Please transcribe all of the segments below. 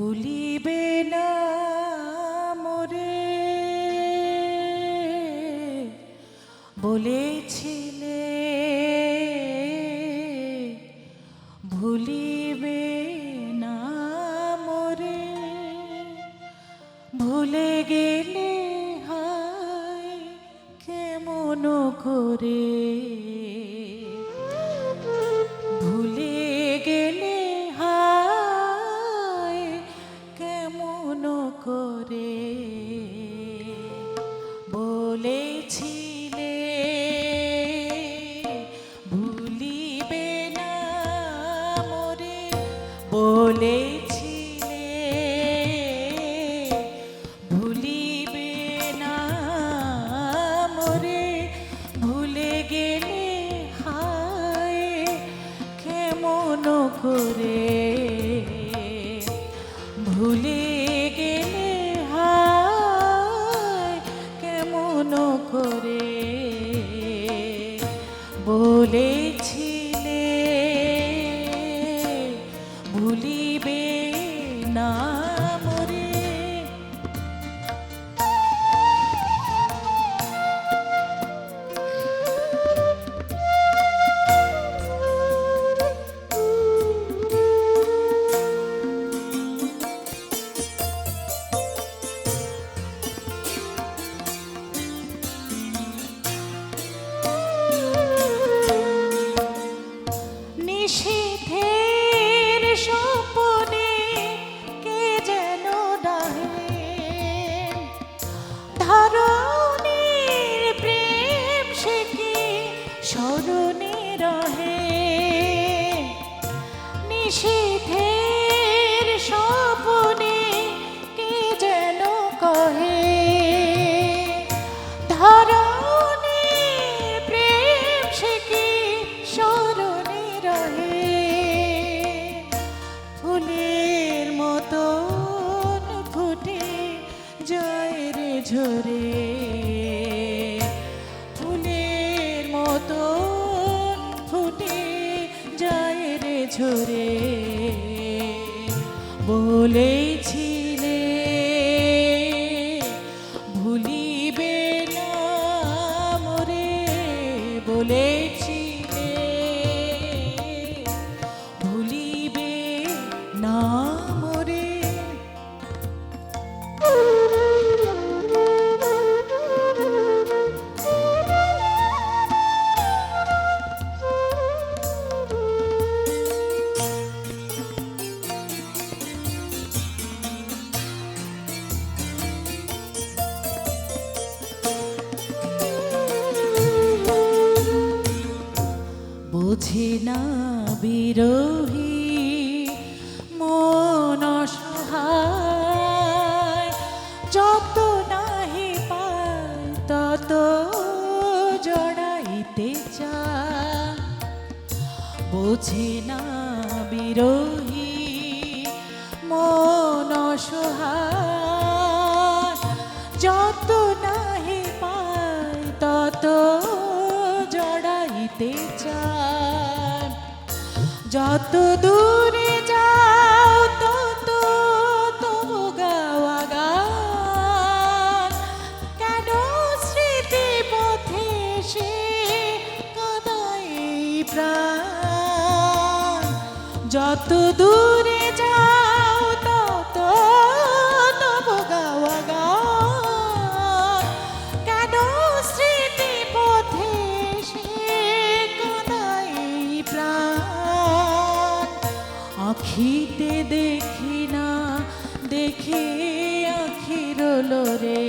ভুলিবে না মোরে বলেছিলে, ভুলিবে না মোরে ভুলে গেলে হায় কেমন করে, ভুলে গেলে হায় কেমন করে বলেছিলে ভুলিবে না মোরে বলেছিলে ভুলিবে না মোরে ভুলে গেলে হায় কেমন করে, ভুলে গেলে হায় কেমন করে বলেছিলে ভুলিবে না মোরে। নিষেধের স্বপনে কে যেন ডাহে, ধরণীর প্রেম সে কি স্মরণে রহে। নিষেধের স্বপনে কে যেন কহে, ধরণীর প্রেম সে কি স্মরণে রহে। ফুলের মতন ফুটে যায় রে ঝরে, ফুলের মতন ফুটে যায় রে ঝরে বলেছিলে ভুলিবে না মোরে বলেছিলে ভুলিবে না মোরে। বুঝি না বিরোহী মন অসহায়, যত নাহি পায় তত জড়াইতে চায়। বুঝি না বিরোহী মন অসহায়, যত নাহি পায় তত জড়াইতে চায়। যত দূরে যাও তত তবু গাওয়া গান, কেন স্মৃতি পথে সে কাঁদায় প্রাণ। যত দূরে যাও তত তবু গাওয়া গান, কেন স্মৃতি পথে সে কাঁদায় প্রাণ। আখিতে দেখি না দেখি আখির লোরে,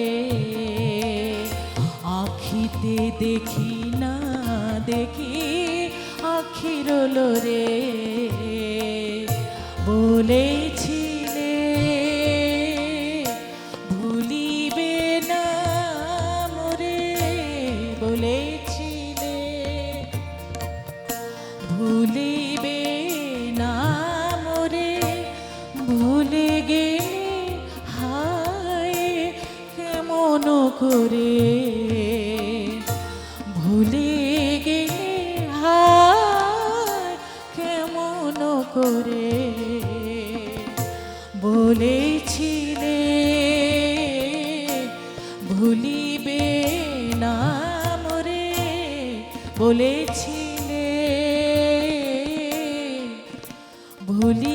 আখিতে দেখি না দেখি আখির লোরে বলেছিলে ভুলিবে না মোরে বলেছিলে ভুলিবে না মোরে ভুলে গেলে হায় কেমন করে, ভুলে গেলে হায় কেমন করে বলেছিলে ভুলিবে না মোরে, বলেছিলে ভুলি